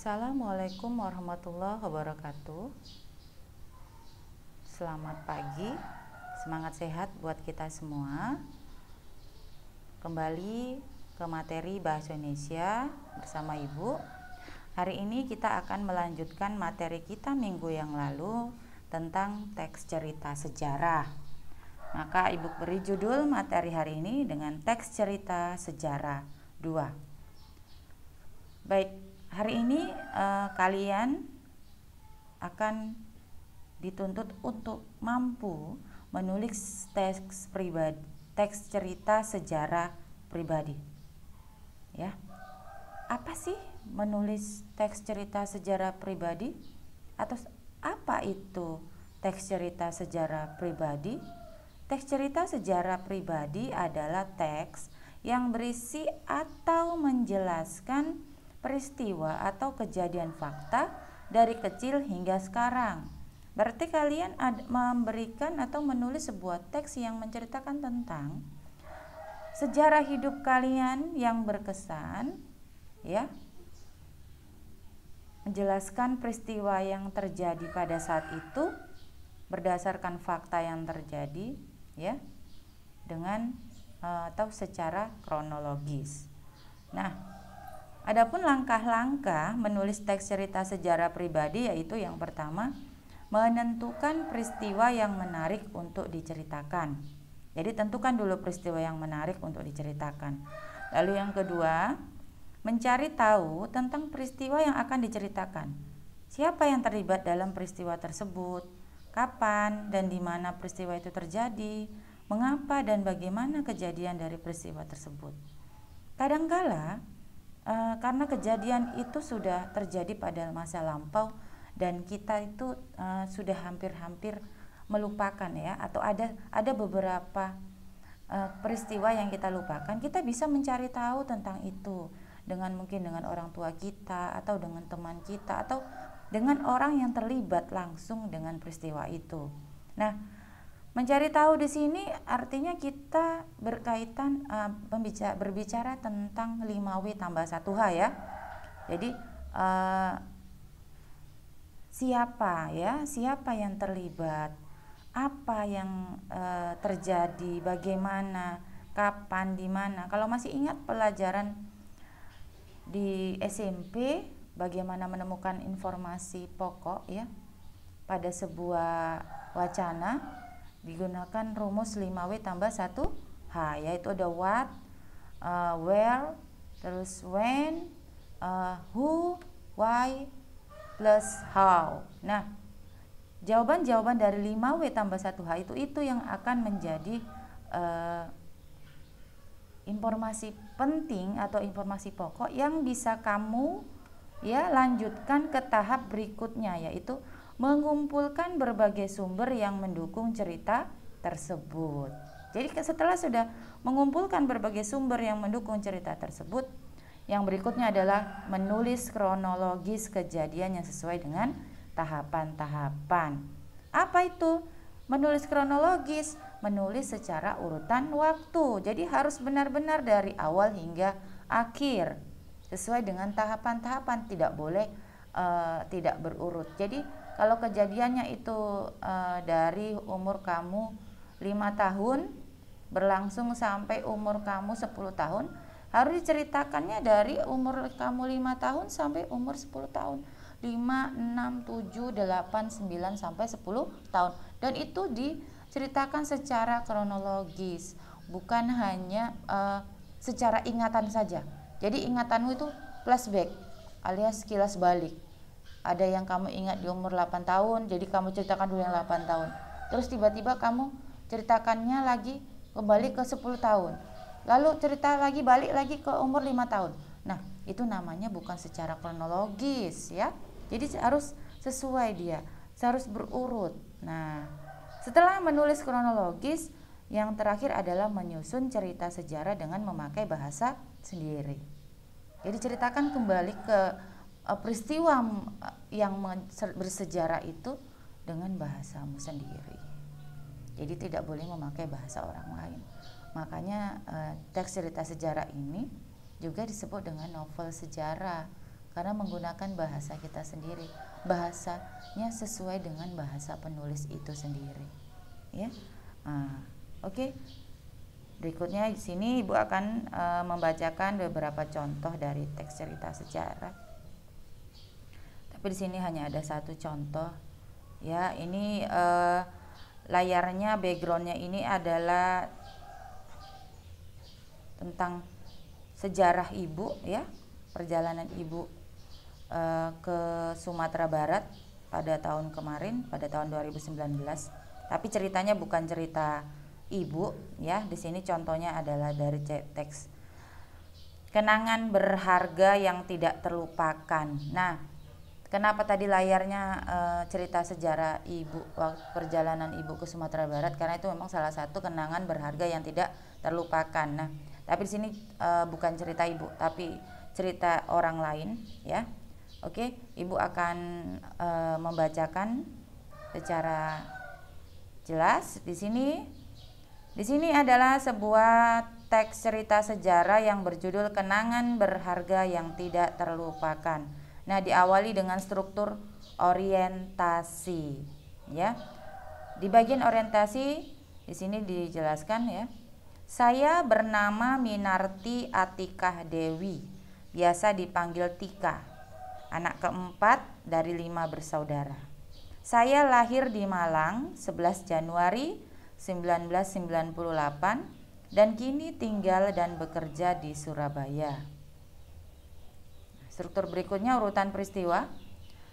Assalamualaikum warahmatullahi wabarakatuh. Selamat pagi, semangat sehat buat kita semua. Kembali ke materi Bahasa Indonesia bersama Ibu. Hari ini kita akan melanjutkan materi kita minggu yang lalu tentang teks cerita sejarah. Maka Ibu beri judul materi hari ini dengan teks cerita sejarah 2. Baik, hari ini kalian akan dituntut untuk mampu menulis teks cerita sejarah pribadi. Ya. Apa sih menulis teks cerita sejarah pribadi? Atau apa itu teks cerita sejarah pribadi? Teks cerita sejarah pribadi adalah teks yang berisi atau menjelaskan peristiwa atau kejadian fakta dari kecil hingga sekarang. Berarti kalian memberikan atau menulis sebuah teks yang menceritakan tentang sejarah hidup kalian yang berkesan, ya. Menjelaskan peristiwa yang terjadi pada saat itu berdasarkan fakta yang terjadi, ya, dengan atau secara kronologis. Nah, adapun langkah-langkah menulis teks cerita sejarah pribadi yaitu yang pertama, menentukan peristiwa yang menarik untuk diceritakan. Jadi tentukan dulu peristiwa yang menarik untuk diceritakan. Lalu yang kedua, mencari tahu tentang peristiwa yang akan diceritakan. Siapa yang terlibat dalam peristiwa tersebut, kapan dan di mana peristiwa itu terjadi, mengapa dan bagaimana kejadian dari peristiwa tersebut. Kadangkala karena kejadian itu sudah terjadi pada masa lampau dan kita itu sudah hampir-hampir melupakan, ya, atau ada beberapa peristiwa yang kita lupakan, kita bisa mencari tahu tentang itu mungkin dengan orang tua kita atau dengan teman kita atau dengan orang yang terlibat langsung dengan peristiwa itu. Nah, mencari tahu di sini artinya kita berkaitan berbicara tentang 5W tambah 1H, ya. Jadi siapa yang terlibat, apa yang terjadi, bagaimana, kapan, di mana. Kalau masih ingat pelajaran di SMP bagaimana menemukan informasi pokok, ya, pada sebuah wacana digunakan rumus 5W tambah 1H, yaitu ada what, where, terus when, who, why, plus how. Nah, jawaban-jawaban dari 5W tambah 1H itu yang akan menjadi informasi penting atau informasi pokok yang bisa kamu, ya, lanjutkan ke tahap berikutnya, yaitu mengumpulkan berbagai sumber yang mendukung cerita tersebut. Jadi setelah sudah mengumpulkan berbagai sumber yang mendukung cerita tersebut, yang berikutnya adalah menulis kronologis kejadian yang sesuai dengan tahapan-tahapan. Apa itu? Menulis kronologis, menulis secara urutan waktu. Jadi harus benar-benar dari awal hingga akhir, sesuai dengan tahapan-tahapan, tidak boleh tidak berurut. Jadi kalau kejadiannya itu dari umur kamu 5 tahun berlangsung sampai umur kamu 10 tahun, harus diceritakannya dari umur kamu 5 tahun sampai umur 10 tahun. 5, 6, 7, 8, 9 sampai 10 tahun. Dan itu diceritakan secara kronologis, bukan hanya secara ingatan saja. Jadi ingatanmu itu flashback alias kilas balik. Ada yang kamu ingat di umur 8 tahun, jadi kamu ceritakan dulu yang 8 tahun. Terus tiba-tiba kamu ceritakannya lagi kembali ke 10 tahun. Lalu cerita lagi, balik lagi ke umur 5 tahun. Nah, itu namanya bukan secara kronologis, ya. Jadi harus sesuai dia, harus berurut. Nah, setelah menulis kronologis, yang terakhir adalah menyusun cerita sejarah dengan memakai bahasa sendiri. Jadi ceritakan kembali ke peristiwa yang bersejarah itu dengan bahasamu sendiri. Jadi tidak boleh memakai bahasa orang lain. Makanya teks cerita sejarah ini juga disebut dengan novel sejarah, karena menggunakan bahasa kita sendiri, bahasanya sesuai dengan bahasa penulis itu sendiri, ya. Oke. Berikutnya di sini Ibu akan membacakan beberapa contoh dari teks cerita sejarah. Tapi di sini hanya ada satu contoh, ya. Ini layarnya, backgroundnya ini adalah tentang sejarah Ibu, ya, perjalanan Ibu ke Sumatera Barat pada tahun kemarin, pada tahun 2019. Tapi ceritanya bukan cerita Ibu, ya. Di sini contohnya adalah dari teks kenangan berharga yang tidak terlupakan. Nah, kenapa tadi layarnya cerita sejarah Ibu, perjalanan Ibu ke Sumatera Barat? Karena itu memang salah satu kenangan berharga yang tidak terlupakan. Nah, tapi di sini bukan cerita Ibu, tapi cerita orang lain, ya. Oke, Ibu akan membacakan secara jelas di sini. Di sini adalah sebuah teks cerita sejarah yang berjudul Kenangan Berharga yang Tidak Terlupakan. Nah, diawali dengan struktur orientasi, ya. Di bagian orientasi di sini dijelaskan, ya. Saya bernama Minarti Atikah Dewi, biasa dipanggil Tika, anak keempat dari 5 bersaudara. Saya lahir di Malang 11 Januari 1998 dan kini tinggal dan bekerja di Surabaya. Struktur berikutnya urutan peristiwa.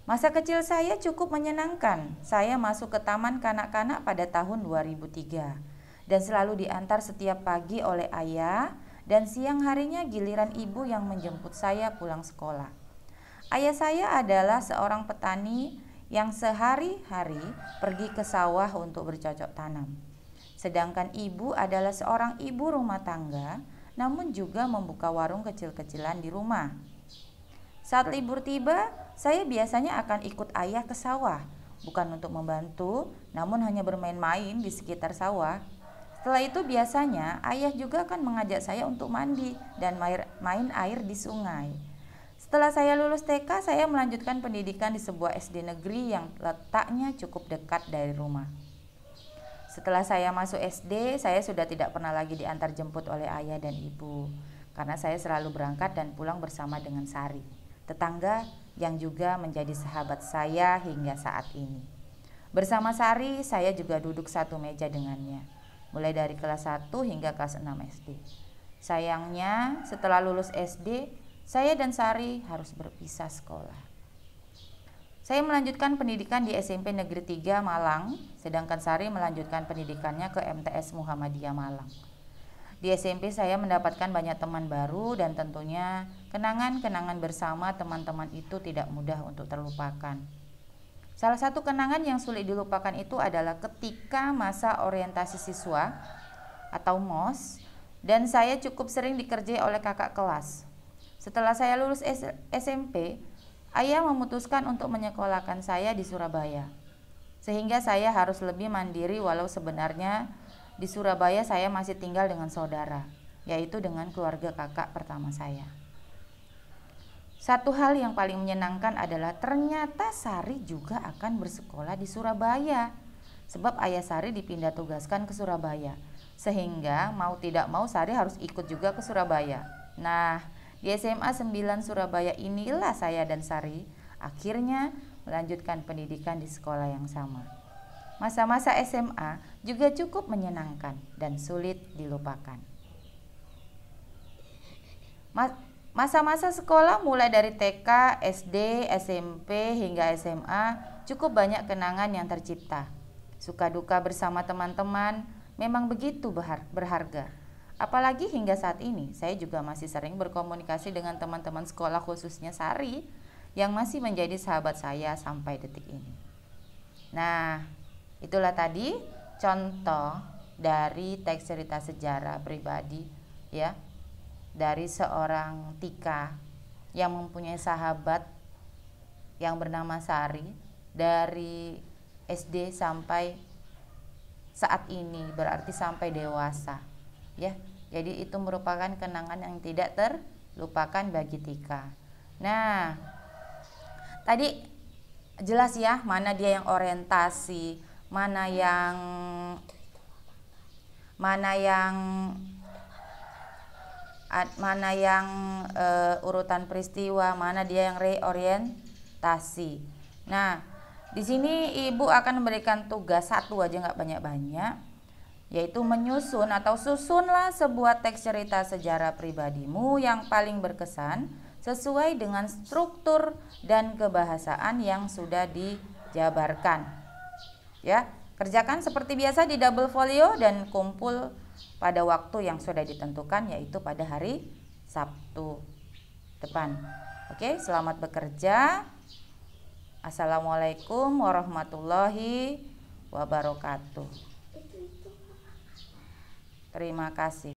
Masa kecil saya cukup menyenangkan. Saya masuk ke taman kanak-kanak pada tahun 2003 dan selalu diantar setiap pagi oleh ayah, dan siang harinya giliran ibu yang menjemput saya pulang sekolah. Ayah saya adalah seorang petani yang sehari-hari pergi ke sawah untuk bercocok tanam. Sedangkan ibu adalah seorang ibu rumah tangga, namun juga membuka warung kecil-kecilan di rumah. Saat libur tiba, saya biasanya akan ikut ayah ke sawah, bukan untuk membantu, namun hanya bermain-main di sekitar sawah. Setelah itu biasanya ayah juga akan mengajak saya untuk mandi dan main air di sungai. Setelah saya lulus TK, saya melanjutkan pendidikan di sebuah SD negeri yang letaknya cukup dekat dari rumah. Setelah saya masuk SD, saya sudah tidak pernah lagi diantar jemput oleh ayah dan ibu, karena saya selalu berangkat dan pulang bersama dengan Sari, tetangga yang juga menjadi sahabat saya hingga saat ini. Bersama Sari, saya juga duduk satu meja dengannya, mulai dari kelas 1 hingga kelas 6 SD. Sayangnya, setelah lulus SD, saya dan Sari harus berpisah sekolah. Saya melanjutkan pendidikan di SMP Negeri 3 Malang, sedangkan Sari melanjutkan pendidikannya ke MTS Muhammadiyah Malang. Di SMP saya mendapatkan banyak teman baru dan tentunya kenangan-kenangan bersama teman-teman itu tidak mudah untuk terlupakan. Salah satu kenangan yang sulit dilupakan itu adalah ketika masa orientasi siswa atau MOS, dan saya cukup sering dikerjai oleh kakak kelas. Setelah saya lulus SMP, ayah memutuskan untuk menyekolahkan saya di Surabaya, sehingga saya harus lebih mandiri, walau sebenarnya di Surabaya saya masih tinggal dengan saudara, yaitu dengan keluarga kakak pertama saya. Satu hal yang paling menyenangkan adalah ternyata Sari juga akan bersekolah di Surabaya, sebab ayah Sari dipindah tugaskan ke Surabaya, sehingga mau tidak mau Sari harus ikut juga ke Surabaya. Nah, di SMA 9 Surabaya inilah saya dan Sari akhirnya melanjutkan pendidikan di sekolah yang sama. Masa-masa SMA juga cukup menyenangkan dan sulit dilupakan. Masa-masa sekolah mulai dari TK, SD, SMP hingga SMA cukup banyak kenangan yang tercipta. Suka duka bersama teman-teman memang begitu berharga. Apalagi hingga saat ini, saya juga masih sering berkomunikasi dengan teman-teman sekolah, khususnya Sari, yang masih menjadi sahabat saya sampai detik ini. Nah, itulah tadi contoh dari teks cerita sejarah pribadi, ya, dari seorang Tika yang mempunyai sahabat yang bernama Sari dari SD sampai saat ini, berarti sampai dewasa. Ya, jadi itu merupakan kenangan yang tidak terlupakan bagi Tika. Nah, tadi jelas ya mana dia yang orientasi, mana yang urutan peristiwa, mana dia yang reorientasi. Nah, di sini ibu akan memberikan tugas satu aja, nggak banyak-banyak, yaitu menyusun atau susunlah sebuah teks cerita sejarah pribadimu yang paling berkesan sesuai dengan struktur dan kebahasaan yang sudah dijabarkan. Ya, kerjakan seperti biasa di double folio dan kumpul pada waktu yang sudah ditentukan, yaitu pada hari Sabtu depan. Oke, selamat bekerja. Assalamualaikum warahmatullahi wabarakatuh. Terima kasih.